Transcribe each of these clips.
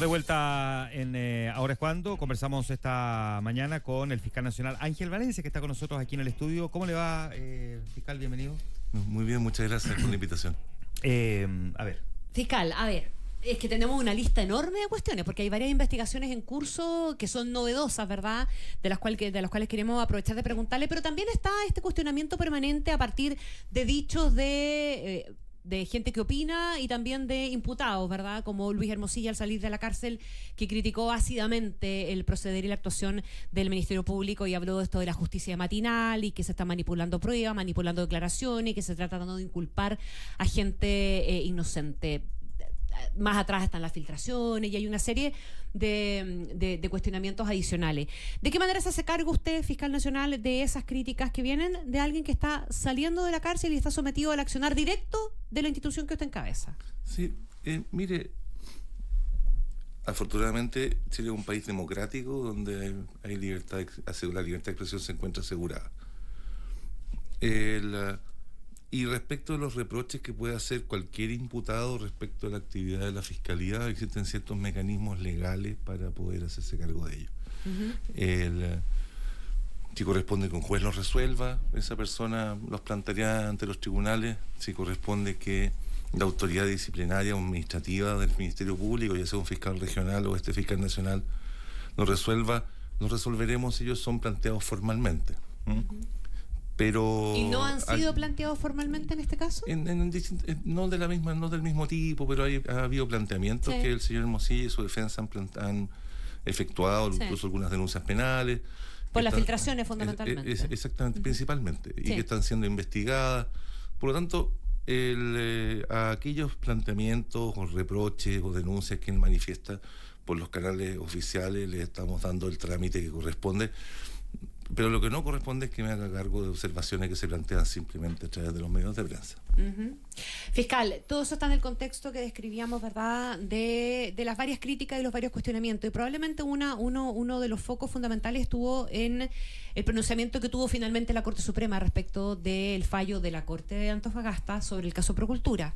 De vuelta en Ahora es Cuando. Conversamos esta mañana con el fiscal nacional Ángel Valencia, que está con nosotros aquí en el estudio. ¿Cómo le va, fiscal? Bienvenido. Muy bien, muchas gracias por la invitación. A ver. Fiscal, a ver, es que tenemos una lista enorme de cuestiones, porque hay varias investigaciones en curso que son novedosas, ¿verdad? De las cuales queremos aprovechar de preguntarle, pero también está este cuestionamiento permanente a partir de dichos de gente que opina y también de imputados, ¿verdad? Como Luis Hermosilla al salir de la cárcel, que criticó ácidamente el proceder y la actuación del Ministerio Público y habló de esto de la justicia matinal y que se está manipulando pruebas, manipulando declaraciones y que se trata tratando de inculpar a gente inocente. Más atrás están las filtraciones y hay una serie de cuestionamientos adicionales. ¿De qué manera se hace cargo usted, fiscal nacional, de esas críticas que vienen de alguien que está saliendo de la cárcel y está sometido al accionar directo de la institución que usted encabeza? Sí, mire, afortunadamente Chile es un país democrático donde hay libertad, la libertad de expresión se encuentra asegurada. Y respecto de los reproches que puede hacer cualquier imputado respecto a la actividad de la Fiscalía, existen ciertos mecanismos legales para poder hacerse cargo de ello. Si corresponde que un juez los resuelva, esa persona los plantearía ante los tribunales. Si corresponde que la autoridad disciplinaria o administrativa del Ministerio Público, ya sea un fiscal regional o este fiscal nacional, los resuelva, los resolveremos si ellos son planteados formalmente. Pero ¿y no han sido planteados formalmente en este caso? No del mismo tipo, pero ha habido planteamientos que el señor Hermosilla y su defensa han efectuado, incluso algunas denuncias penales. Por las filtraciones, fundamentalmente. Exactamente, principalmente, y que están siendo investigadas. Por lo tanto, a aquellos planteamientos o reproches o denuncias que él manifiesta por los canales oficiales, le estamos dando el trámite que corresponde. Pero lo que no corresponde es que me haga cargo de observaciones que se plantean simplemente a través de los medios de prensa. Fiscal, todo eso está en el contexto que describíamos, ¿verdad?, de las varias críticas y los varios cuestionamientos. Y probablemente uno de los focos fundamentales estuvo en el pronunciamiento que tuvo finalmente la Corte Suprema respecto del fallo de la Corte de Antofagasta sobre el caso Procultura.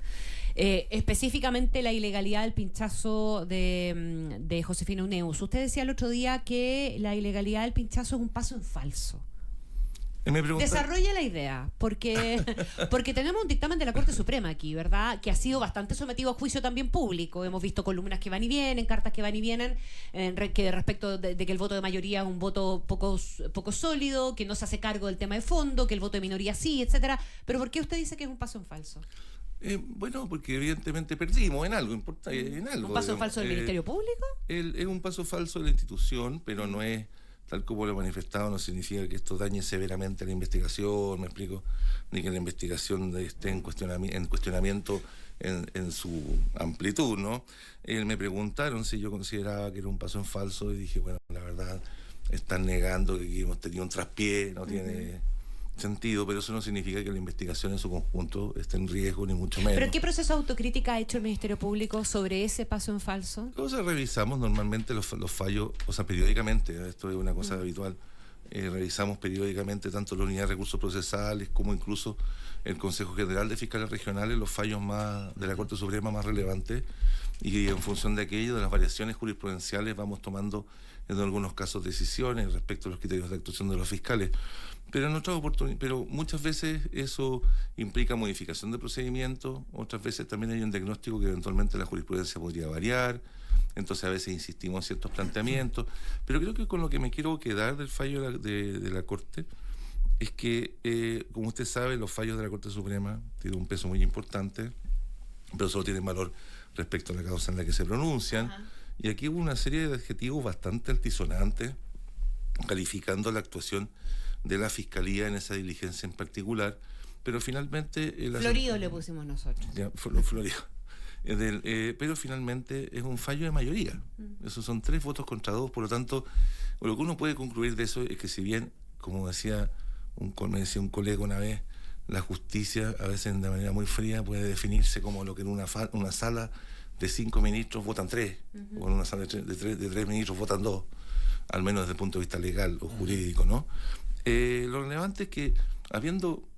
Específicamente la ilegalidad del pinchazo de Josefina Uneus. Usted decía el otro día que la ilegalidad del pinchazo es un paso en falso. Desarrolla la idea, porque tenemos un dictamen de la Corte Suprema aquí, ¿verdad?, que ha sido bastante sometido a juicio también público. Hemos visto columnas que van y vienen, cartas que van y vienen, que respecto de que el voto de mayoría es un voto poco sólido, que no se hace cargo del tema de fondo, que el voto de minoría sí, etcétera. Pero ¿por qué usted dice que es un paso en falso? Bueno, porque evidentemente perdimos en algo importante. ¿Un paso en falso del Ministerio Público? Es un paso falso de la institución, pero no es, tal como lo he manifestado, no significa que esto dañe severamente la investigación, me explico, ni que la investigación esté en cuestionamiento en su amplitud, ¿no? Me preguntaron si yo consideraba que era un paso en falso y dije, bueno, la verdad, están negando que hemos tenido un traspié, no tiene sentido, pero eso no significa que la investigación en su conjunto esté en riesgo, ni mucho menos. ¿Pero qué proceso de autocrítica ha hecho el Ministerio Público sobre ese paso en falso? Revisamos normalmente los fallos, o sea, periódicamente, esto es una cosa habitual. Revisamos periódicamente tanto la Unidad de Recursos Procesales como incluso el Consejo General de Fiscales Regionales, los fallos más de la Corte Suprema más relevantes, y en función de aquello, de las variaciones jurisprudenciales, vamos tomando en algunos casos decisiones respecto a los criterios de actuación de los fiscales. Pero muchas veces eso implica modificación de procedimiento, otras veces también hay un diagnóstico que eventualmente la jurisprudencia podría variar, entonces a veces insistimos en ciertos planteamientos, pero creo que con lo que me quiero quedar del fallo de la Corte es que, como usted sabe, los fallos de la Corte Suprema tienen un peso muy importante, pero solo tienen valor respecto a la causa en la que se pronuncian. Y aquí hubo una serie de adjetivos bastante altisonantes calificando la actuación de la Fiscalía en esa diligencia en particular, pero finalmente... Florido le pusimos nosotros. Ya, Florido. Pero finalmente es un fallo de mayoría. Esos son 3 votos contra 2, por lo tanto, lo que uno puede concluir de eso es que si bien, como me decía un colega una vez, la justicia a veces de manera muy fría puede definirse como lo que en una sala de 5 ministros votan 3, o en una sala de 3 ministros votan 2, al menos desde el punto de vista legal o jurídico, ¿no? Lo relevante es que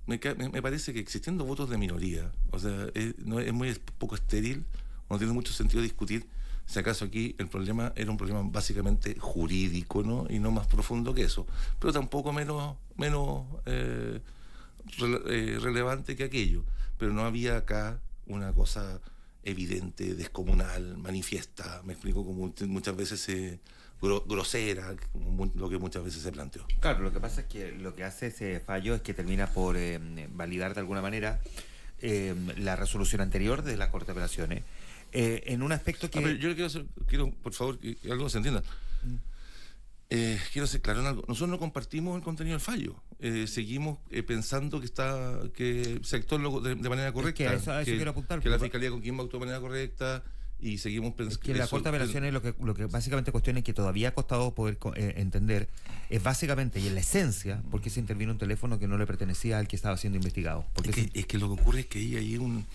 me parece que existiendo votos de minoría, o sea, es muy poco estéril, no tiene mucho sentido discutir Si acaso aquí el problema era un problema básicamente jurídico, ¿no? Y no más profundo que eso, pero tampoco menos relevante que aquello. Pero no había acá una cosa evidente, descomunal, manifiesta, me explico, como muchas veces grosera, como lo que muchas veces se planteó. Claro, lo que pasa es que lo que hace ese fallo es que termina por validar de alguna manera la resolución anterior de la Corte de Apelaciones. En un aspecto que... Pero yo quiero, por favor, que algo se entienda. Quiero ser claro en algo. Nosotros no compartimos el contenido del fallo. Seguimos pensando que se actuó de manera correcta. Es que a eso quiero apuntar. Que la Fiscalía con Coquimbo actuó de manera correcta y seguimos pensando... Que la Corte de Apelaciones lo que básicamente cuestiona, y que todavía ha costado poder entender, es básicamente y en la esencia por qué se intervino un teléfono que no le pertenecía al que estaba siendo investigado. Es que lo que ocurre es que ahí hay un...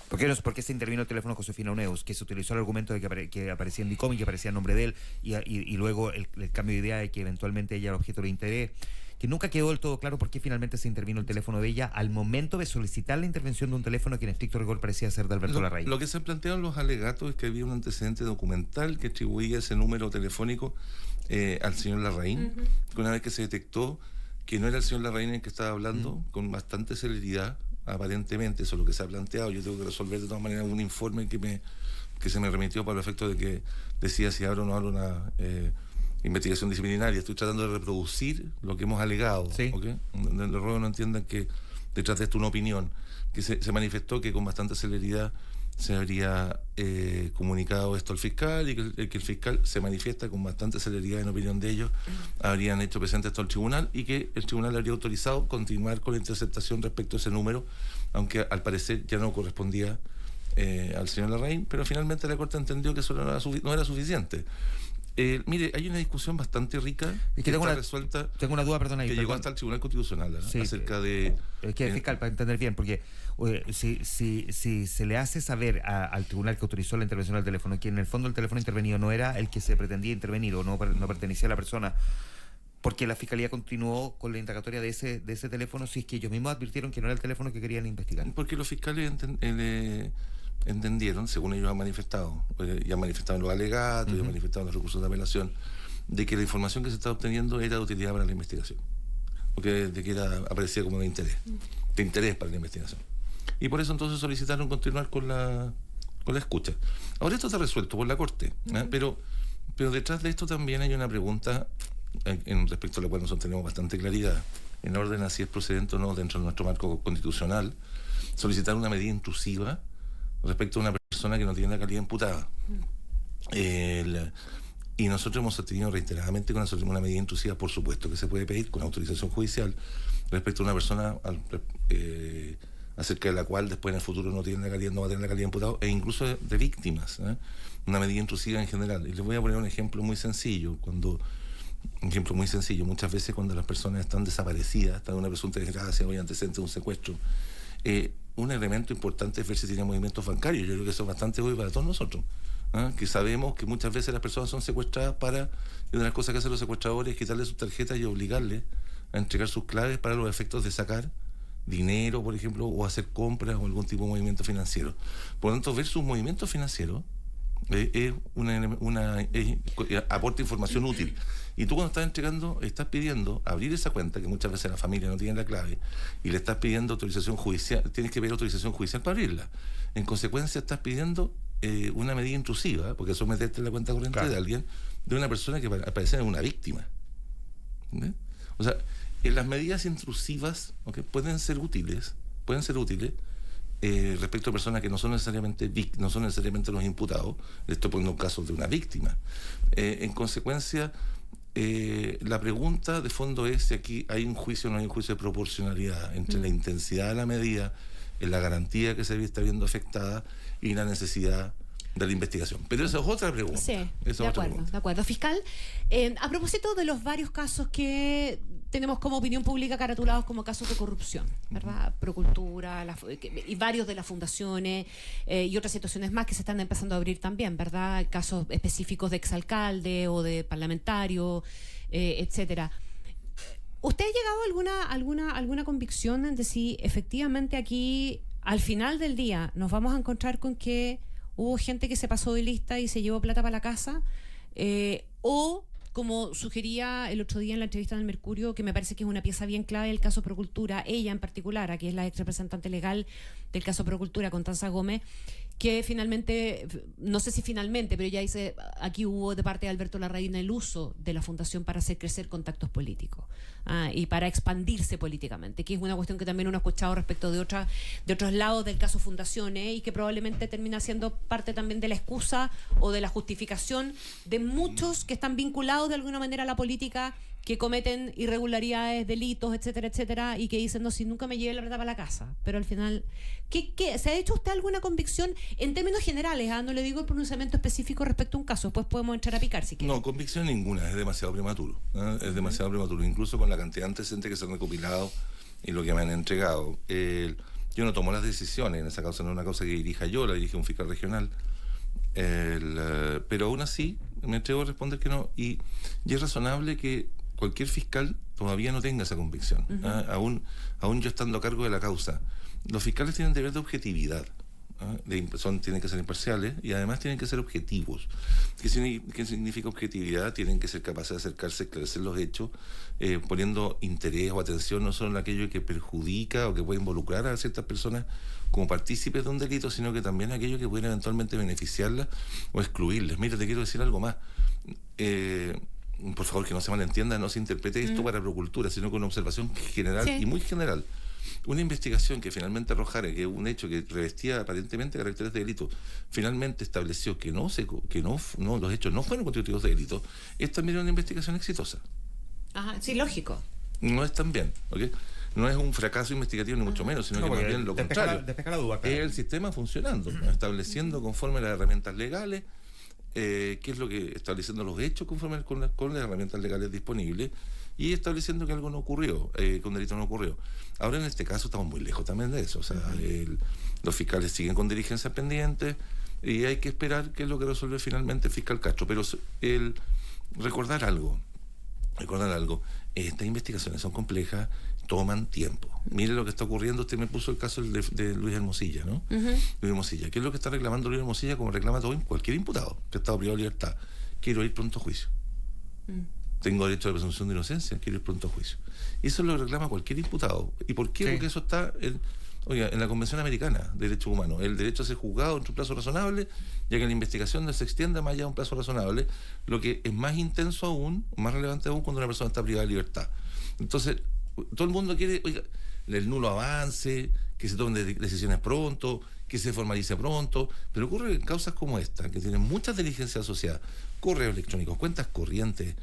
¿Por qué se intervino el teléfono de Josefina Uneus? Que se utilizó el argumento de que aparecía en DICOM y que aparecía el nombre de él, y luego el cambio de idea de que eventualmente ella era objeto de interés, que nunca quedó del todo claro por qué finalmente se intervino el teléfono de ella al momento de solicitar la intervención de un teléfono que en estricto rigor parecía ser de Alberto Larraín. Lo que se plantearon los alegatos es que había un antecedente documental que atribuía ese número telefónico al señor Larraín, que una vez que se detectó que no era el señor Larraín el que estaba hablando, con bastante celeridad, aparentemente, eso es lo que se ha planteado. Yo tengo que resolver de todas maneras un informe que se me remitió para el efecto de que decía si abro o no abro una investigación disciplinaria. Estoy tratando de reproducir lo que hemos alegado. Sí. ¿Okay? Les ruego no entiendan que detrás de esto una opinión, que se manifestó que con bastante celeridad se habría comunicado esto al fiscal, y que el fiscal se manifiesta con bastante celeridad en opinión de ellos, habrían hecho presente esto al tribunal, y que el tribunal habría autorizado continuar con la interceptación respecto a ese número, aunque al parecer ya no correspondía al señor Larraín, pero finalmente la Corte entendió que eso no era suficiente. Mire, hay una discusión bastante rica que está resuelta. Tengo una duda, perdona. Que llegó hasta el Tribunal Constitucional, ¿no? Sí, acerca de... Es que fiscal, para entender bien, porque si se le hace saber al tribunal que autorizó la intervención del teléfono que en el fondo el teléfono intervenido no era el que se pretendía intervenir o no pertenecía a la persona, porque la Fiscalía continuó con la indagatoria de ese teléfono, si es que ellos mismos advirtieron que no era el teléfono que querían investigar. Porque los fiscales entendieron, según ellos han manifestado, ya han manifestado en los alegatos, ya han manifestado en los recursos de apelación, de que la información que se estaba obteniendo era de utilidad para la investigación, porque de que aparecía como de interés para la investigación. Y por eso entonces solicitaron continuar con la escucha. Ahora esto está resuelto por la Corte, pero detrás de esto también hay una pregunta en respecto a la cual nosotros tenemos bastante claridad, en orden a si es procedente o no dentro de nuestro marco constitucional solicitar una medida intrusiva respecto a una persona que no tiene la calidad imputada. Y nosotros hemos sostenido reiteradamente con una medida intrusiva, por supuesto, que se puede pedir con autorización judicial respecto a una persona acerca de la cual después en el futuro no va a tener la calidad imputada, e incluso de víctimas, una medida intrusiva en general. Y les voy a poner un ejemplo muy sencillo. Muchas veces cuando las personas están desaparecidas, están en una presunta desgracia o hay antecedentes de un secuestro, un elemento importante es ver si tiene movimientos bancarios. Yo creo que eso es bastante obvio para todos nosotros, que sabemos que muchas veces las personas son secuestradas y una de las cosas que hacen los secuestradores es quitarle sus tarjetas y obligarles a entregar sus claves para los efectos de sacar dinero, por ejemplo, o hacer compras o algún tipo de movimiento financiero. Por lo tanto, ver sus movimientos financieros aporta información útil. Y tú cuando estás pidiendo abrir esa cuenta, que muchas veces la familia no tiene la clave, y le estás pidiendo autorización judicial, tienes que pedir autorización judicial para abrirla. En consecuencia estás pidiendo una medida intrusiva, porque eso es meterte en la cuenta corriente de alguien, de una persona que al parecer es una víctima. ¿Entiendes? O sea, las medidas intrusivas pueden ser útiles respecto a personas que no son necesariamente los imputados. Estoy poniendo un caso de una víctima. En consecuencia, la pregunta de fondo es si aquí hay un juicio o no hay un juicio de proporcionalidad entre la intensidad de la medida, la garantía que se está viendo afectada y la necesidad de la investigación. Pero esa es otra pregunta. Sí, de acuerdo. Fiscal, a propósito de los varios casos que tenemos como opinión pública caratulados como casos de corrupción, ¿verdad? Procultura, y varios de las fundaciones y otras situaciones más que se están empezando a abrir también, ¿verdad? Casos específicos de exalcalde o de parlamentario, etcétera. ¿Usted ha llegado a alguna convicción de si efectivamente aquí, al final del día, nos vamos a encontrar con que hubo gente que se pasó de lista y se llevó plata para la casa, o como sugería el otro día en la entrevista del Mercurio, que me parece que es una pieza bien clave del caso Procultura, ella en particular, aquí es la ex representante legal del caso Procultura, Constanza Gómez, que finalmente, no sé si finalmente, pero ella dice, aquí hubo de parte de Alberto Larraín el uso de la fundación para hacer crecer contactos políticos y para expandirse políticamente, que es una cuestión que también uno ha escuchado respecto de otros lados del caso Fundaciones y que probablemente termina siendo parte también de la excusa o de la justificación de muchos que están vinculados de alguna manera a la política, que cometen irregularidades, delitos, etcétera, etcétera, y que dicen, no, si nunca me llevé la plata para la casa. Pero al final, ¿se ha hecho usted alguna convicción en términos generales? No le digo el pronunciamiento específico respecto a un caso, después podemos entrar a picar si quiere. No, convicción ninguna, es demasiado prematuro. Es demasiado prematuro, incluso con la cantidad de antecedentes que se han recopilado y lo que me han entregado. Yo no tomo las decisiones en esa causa, no es una causa que dirija yo, la dirige un fiscal regional. Pero aún así, me atrevo a responder que no. Y es razonable que cualquier fiscal todavía no tenga esa convicción, aún yo estando a cargo de la causa. Los fiscales tienen deber de objetividad, tienen que ser imparciales y además tienen que ser objetivos. ¿Qué significa objetividad? Tienen que ser capaces de acercarse a esclarecer los hechos, poniendo interés o atención no solo en aquello que perjudica o que puede involucrar a ciertas personas como partícipes de un delito, sino que también aquello que puede eventualmente beneficiarlas o excluirles. Mira, te quiero decir algo más. Por favor, que no se malentienda, no se interprete esto para Procultura, sino con una observación general y muy general. Una investigación que finalmente arrojara que un hecho que revestía aparentemente caracteres de delito, finalmente estableció que los hechos no fueron constitutivos de delito, es también una investigación exitosa. Ajá, sí, lógico. No es tan bien, ¿ok? No es un fracaso investigativo ni mucho menos, sino que más bien lo contrario. Despeja la duda, claro. Es el sistema funcionando, estableciendo conforme las herramientas legales, qué es lo que estableciendo los hechos conforme con las herramientas legales disponibles y estableciendo que algo no ocurrió, que un delito no ocurrió. Ahora en este caso estamos muy lejos también de eso, o sea, los fiscales siguen con diligencias pendientes y hay que esperar qué es lo que resuelve finalmente el fiscal Castro, pero recordar algo, estas investigaciones son complejas, toman tiempo. Mire lo que está ocurriendo, usted me puso el caso de Luis Hermosilla, ¿no? Luis Hermosilla, ¿qué es lo que está reclamando Luis Hermosilla como reclama todo cualquier imputado que ha estado privado de libertad? Quiero ir pronto a juicio. Tengo derecho a la presunción de inocencia, quiero ir pronto a juicio. Eso lo reclama cualquier imputado. ¿Y por qué? Sí. Porque eso está en la Convención Americana de Derechos Humanos. El derecho a ser juzgado en un plazo razonable, ya que la investigación no se extienda más allá de un plazo razonable, lo que es más intenso aún, más relevante aún cuando una persona está privada de libertad. Entonces, todo el mundo quiere, el nulo avance, que se tomen decisiones pronto, que se formalice pronto, pero ocurre en causas como esta, que tienen muchas diligencias asociadas, correos electrónicos, cuentas corrientes.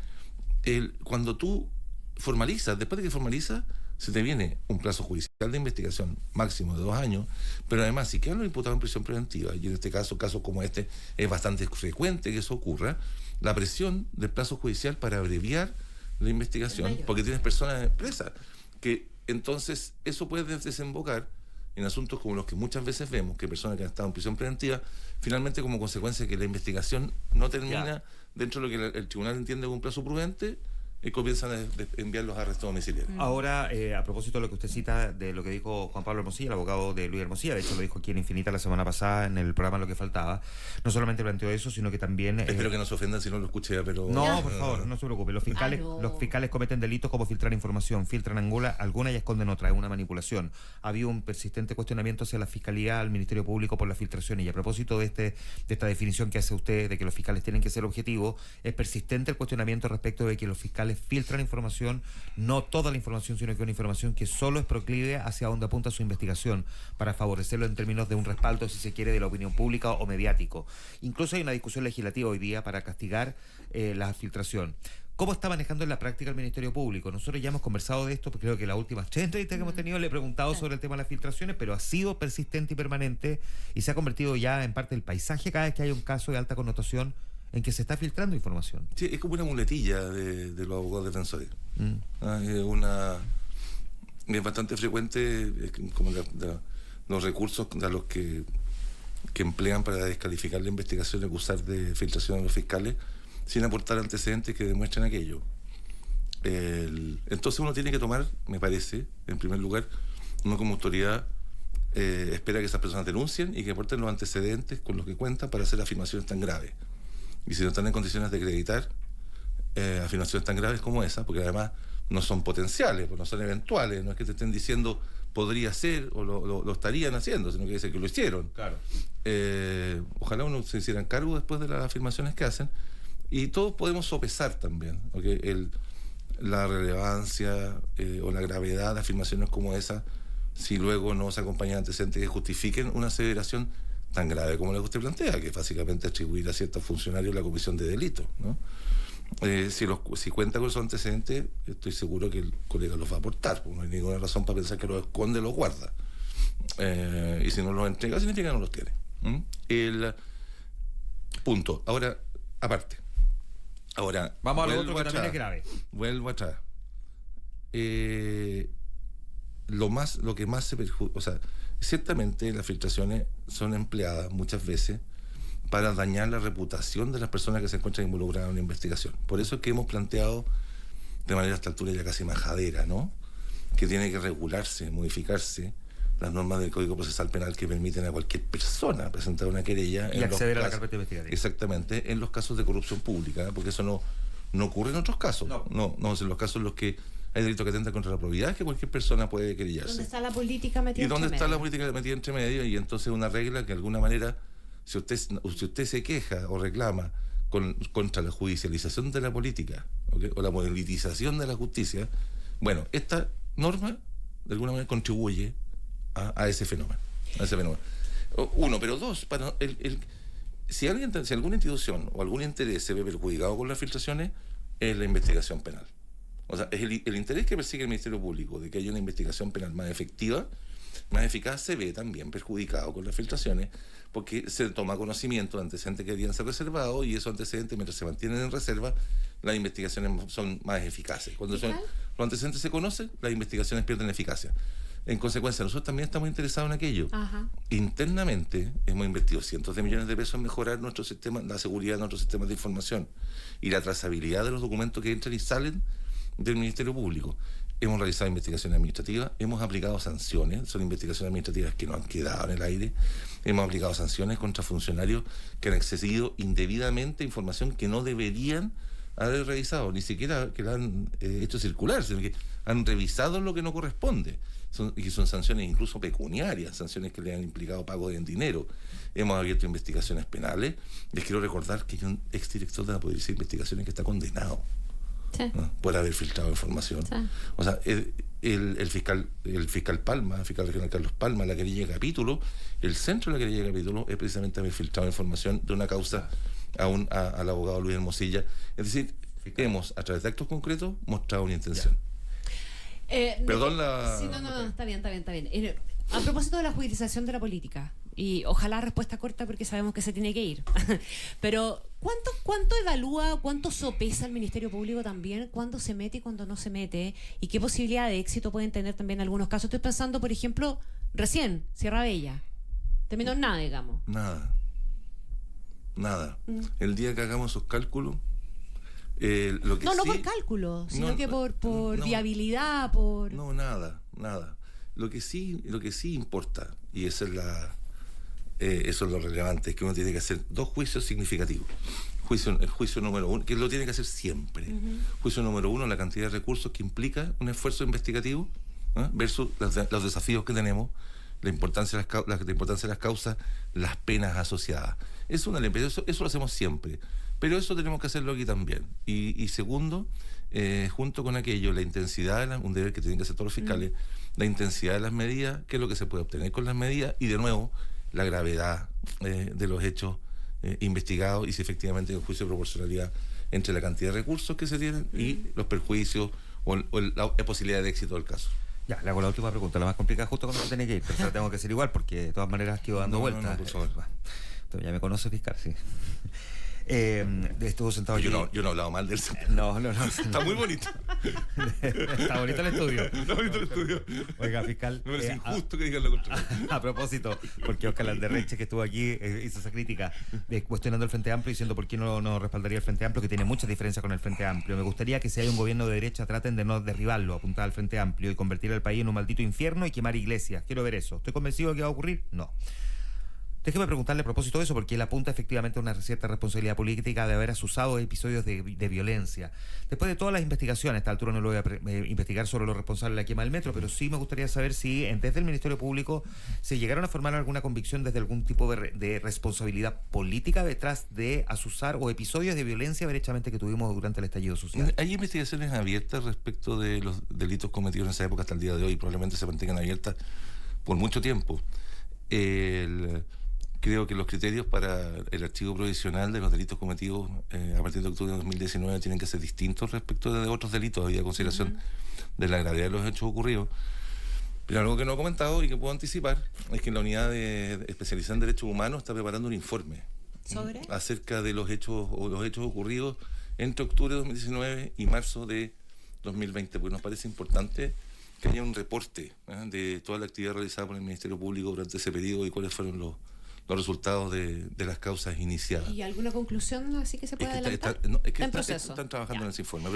Cuando tú formalizas, después de que formalizas, se te viene un plazo judicial de investigación máximo de 2 años, pero además si quedan los imputados en prisión preventiva, y en este caso, casos como este, es bastante frecuente que eso ocurra, la presión del plazo judicial para abreviar la investigación, porque tienes personas presas, que entonces eso puede desembocar en asuntos como los que muchas veces vemos, que personas que han estado en prisión preventiva, finalmente como consecuencia de que la investigación no termina dentro de lo que el tribunal entiende como un plazo prudente, comienzan a enviar los arrestos domiciliarios. Ahora, a propósito de lo que usted cita, de lo que dijo Juan Pablo Hermosilla, el abogado de Luis Hermosilla, de hecho lo dijo aquí en Infinita la semana pasada en el programa Lo que faltaba, no solamente planteó eso, sino que también... Espero que no se ofendan si no lo escuché, pero... No, por favor, no se preocupe. Los fiscales cometen delitos como filtrar información, filtran alguna y esconden otra, es una manipulación. Ha habido un persistente cuestionamiento hacia la Fiscalía, al Ministerio Público por las filtraciones, y a propósito de esta definición que hace usted de que los fiscales tienen que ser objetivos, es persistente el cuestionamiento respecto de que los fiscales filtran información, no toda la información, sino que una información que solo es proclive hacia donde apunta su investigación, para favorecerlo en términos de un respaldo, si se quiere, de la opinión pública o mediático. Incluso hay una discusión legislativa hoy día para castigar la filtración. ¿Cómo está manejando en la práctica el Ministerio Público? Nosotros ya hemos conversado de esto, porque creo que las últimas 3 entrevistas que hemos tenido le he preguntado sobre el tema de las filtraciones, pero ha sido persistente y permanente y se ha convertido ya en parte del paisaje cada vez que hay un caso de alta connotación en que se está filtrando información. Sí, es como una muletilla de los abogados defensores. Es bastante frecuente como los recursos a los que emplean para descalificar la investigación y acusar de filtración a los fiscales sin aportar antecedentes que demuestren aquello. Entonces uno tiene que tomar, me parece, en primer lugar, uno como autoridad, espera que esas personas denuncien y que aporten los antecedentes con los que cuentan para hacer afirmaciones tan graves. Y si no están en condiciones de acreditar afirmaciones tan graves como esa, porque además no son potenciales, pues no son eventuales, no es que te estén diciendo podría ser o lo estarían haciendo, sino que dicen que lo hicieron. Claro. Ojalá uno se hicieran cargo después de las afirmaciones que hacen, y todos podemos sopesar también, ¿okay? La relevancia o la gravedad de afirmaciones como esa, si luego no se acompañan antecedentes que justifiquen una aseveración tan grave como la que usted plantea, que es básicamente atribuir a ciertos funcionarios la comisión de delitos, ¿no? Si cuenta con esos antecedentes, estoy seguro que el colega los va a aportar, porque no hay ninguna razón para pensar que los esconde o los guarda. Y si no los entrega, significa que no los tiene. El punto. Ahora, aparte. Ahora, vamos a lo otro que también es grave. Vuelvo atrás. Lo que más se perjudica, o sea, ciertamente las filtraciones son empleadas muchas veces para dañar la reputación de las personas que se encuentran involucradas en una investigación. Por eso es que hemos planteado, de manera a esta altura ya casi majadera, ¿no?, que tiene que regularse, modificarse las normas del Código Procesal Penal que permiten a cualquier persona presentar una querella y acceder a la carpeta investigativa. Exactamente, en los casos de corrupción pública, porque eso no ocurre en otros casos. No, en los casos en los que hay delitos que atentan contra la probidad, que cualquier persona puede querellarse. ¿Dónde está la política metida entre medio? ¿Y dónde está la política metida entre medio? Y entonces una regla que de alguna manera, si usted se queja o reclama contra la judicialización de la política, ¿okay?, o la politización de la justicia, bueno, esta norma de alguna manera contribuye a ese fenómeno. Uno, pero dos, si alguna institución o algún interés se ve perjudicado con las filtraciones, es la investigación penal. O sea, es el interés que persigue el Ministerio Público de que haya una investigación penal más efectiva, más eficaz, se ve también perjudicado con las filtraciones, porque se toma conocimiento de antecedentes que deberían ser reservados, y esos antecedentes, mientras se mantienen en reserva, las investigaciones son más eficaces. Cuando los antecedentes se conocen, las investigaciones pierden eficacia. En consecuencia, nosotros también estamos interesados en aquello. Ajá. Internamente hemos invertido cientos de millones de pesos en mejorar nuestro sistema, la seguridad de nuestros sistemas de información y la trazabilidad de los documentos que entran y salen del Ministerio Público. Hemos realizado investigaciones administrativas, hemos aplicado sanciones, son investigaciones administrativas que no han quedado en el aire. Hemos aplicado sanciones contra funcionarios que han accedido indebidamente a información que no deberían haber revisado, ni siquiera que la han hecho circular, sino que han revisado lo que no corresponde. Y son sanciones incluso pecuniarias, sanciones que le han implicado pago en dinero. Hemos abierto investigaciones penales. Les quiero recordar que hay un exdirector de la Policía de Investigaciones que está condenado, sí, por haber filtrado información. Sí. O sea, el fiscal Palma, el fiscal regional Carlos Palma, la querella de capítulo, el centro de la querella de capítulo es precisamente haber filtrado información de una causa al abogado Luis Hermosilla. Es decir, hemos, a través de actos concretos, mostrado una intención. Perdón la... Sí, no, está bien. A propósito de la judicialización de la política, y ojalá respuesta corta porque sabemos que se tiene que ir, pero ¿cuánto evalúa, cuánto sopesa el Ministerio Público también, cuándo se mete y cuándo no se mete, y qué posibilidad de éxito pueden tener también algunos casos? Estoy pensando, por ejemplo, recién, Sierra Bella. Terminó en nada, digamos. Nada. El día que hagamos esos cálculos, lo que no sí, por cálculo, sino que por viabilidad, por... No, nada. Lo que sí importa, y esa es eso es lo relevante, es que uno tiene que hacer dos juicios significativos. El juicio número uno, que lo tiene que hacer siempre. Juicio número uno, la cantidad de recursos que implica un esfuerzo investigativo, versus los desafíos que tenemos, la importancia de las causas, las penas asociadas. Eso lo hacemos siempre, pero eso tenemos que hacerlo aquí también. Y segundo, junto con aquello, la intensidad, un deber que tienen que hacer todos los fiscales, la intensidad de las medidas, qué es lo que se puede obtener con las medidas, y de nuevo, la gravedad de los hechos investigados, y si efectivamente hay un juicio de proporcionalidad entre la cantidad de recursos que se tienen y los perjuicios o la posibilidad de éxito del caso. Ya, le hago la última pregunta, la más complicada justo cuando se tiene que ir, pero se la tengo que hacer igual porque de todas maneras quedo dando vueltas. No, por favor. Ya me conoce, fiscal, sí. Estuvo sentado yo no he hablado mal del No. Está muy bonito. Está bonito el estudio. Está bonito el estudio. Oiga, fiscal. Me parece injusto que digan lo contrario. A propósito, porque Oscar Landerreche, que estuvo aquí, hizo esa crítica cuestionando el Frente Amplio, diciendo por qué no respaldaría el Frente Amplio, que tiene muchas diferencias con el Frente Amplio. Me gustaría que si hay un gobierno de derecha traten de no derribarlo, apuntar al Frente Amplio y convertir al país en un maldito infierno y quemar iglesias. Quiero ver eso. ¿Estoy convencido de que va a ocurrir? No. Déjeme preguntarle a propósito de eso, porque él apunta efectivamente a una cierta responsabilidad política de haber asusado episodios de violencia. Después de todas las investigaciones, a esta altura no lo voy a investigar sobre los responsables de la quema del metro, pero sí me gustaría saber si desde el Ministerio Público se llegaron a formar alguna convicción desde algún tipo de responsabilidad política detrás de asusar o episodios de violencia derechamente que tuvimos durante el estallido social. Hay investigaciones abiertas respecto de los delitos cometidos en esa época hasta el día de hoy, probablemente se mantengan abiertas por mucho tiempo. Creo que los criterios para el archivo provisional de los delitos cometidos a partir de octubre de 2019 tienen que ser distintos respecto de otros delitos, había consideración de la gravedad de los hechos ocurridos. Pero algo que no he comentado y que puedo anticipar es que la unidad especializada en derechos humanos está preparando un informe ¿sobre? Acerca de los hechos ocurridos entre octubre de 2019 y marzo de 2020, porque nos parece importante que haya un reporte de toda la actividad realizada por el Ministerio Público durante ese periodo y cuáles fueron los resultados de las causas iniciadas. ¿Y alguna conclusión así que se puede adelantar? Está en proceso. Están trabajando Ya. en ese informe,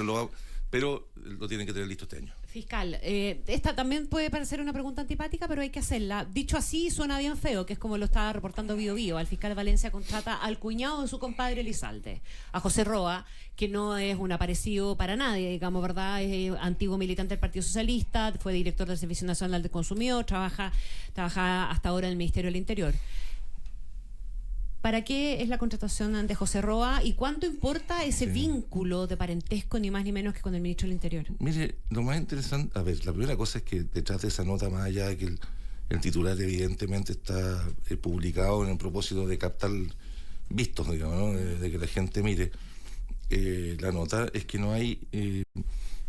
pero lo tienen que tener listo este año. Fiscal, esta también puede parecer una pregunta antipática, pero hay que hacerla. Dicho así, suena bien feo, que es como lo estaba reportando Bio Bio. Al fiscal Valencia contrata al cuñado de su compadre Elizalde, a José Roa, que no es un aparecido para nadie, digamos, ¿verdad? Es antiguo militante del Partido Socialista, fue director del Servicio Nacional del Consumidor, trabaja hasta ahora en el Ministerio del Interior. ¿Para qué es la contratación de José Roa y cuánto importa ese vínculo de parentesco ni más ni menos que con el ministro del Interior? Mire, lo más interesante, a ver, la primera cosa es que detrás de esa nota, más allá de que el titular evidentemente está publicado en el propósito de captar vistos, digamos, ¿no? De que la gente mire, la nota es que no hay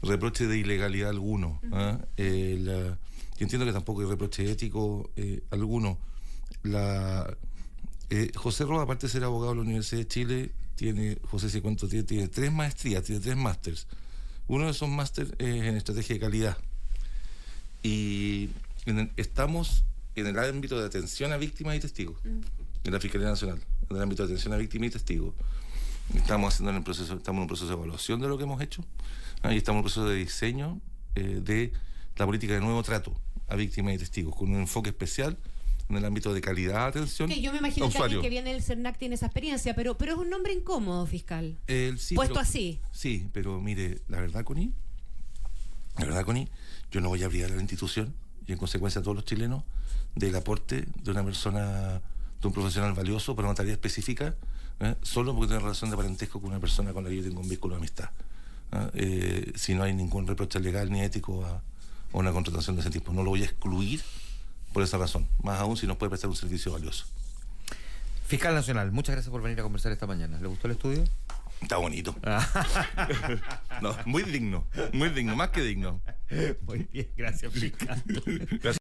reproche de ilegalidad alguno. Yo entiendo que tampoco hay reproche ético alguno. José Roa, aparte de ser abogado de la Universidad de Chile, tiene 3 maestrías, tiene 3 másters. Uno de esos másters es en estrategia de calidad. Y estamos en el ámbito de atención a víctimas y testigos, en la Fiscalía Nacional, en el ámbito de atención a víctimas y testigos. Estamos en un proceso de evaluación de lo que hemos hecho, y estamos en un proceso de diseño de la política de nuevo trato a víctimas y testigos, con un enfoque especial en el ámbito de calidad de atención. Okay, yo me imagino que alguien que viene del CERNAC tiene esa experiencia, pero es un nombre incómodo, fiscal. Sí, puesto así. Sí, pero mire, la verdad, Connie, yo no voy a abrir a la institución y en consecuencia a todos los chilenos del aporte de una persona, de un profesional valioso para una tarea específica, solo porque tiene relación de parentesco con una persona con la que yo tengo un vínculo de amistad. Si no hay ningún reproche legal ni ético a una contratación de ese tipo. No lo voy a excluir por esa razón, más aún si nos puede prestar un servicio valioso. Fiscal Nacional, muchas gracias por venir a conversar esta mañana. ¿Le gustó el estudio? Está bonito. No, muy digno, más que digno. Muy bien, gracias, fiscal. Gracias.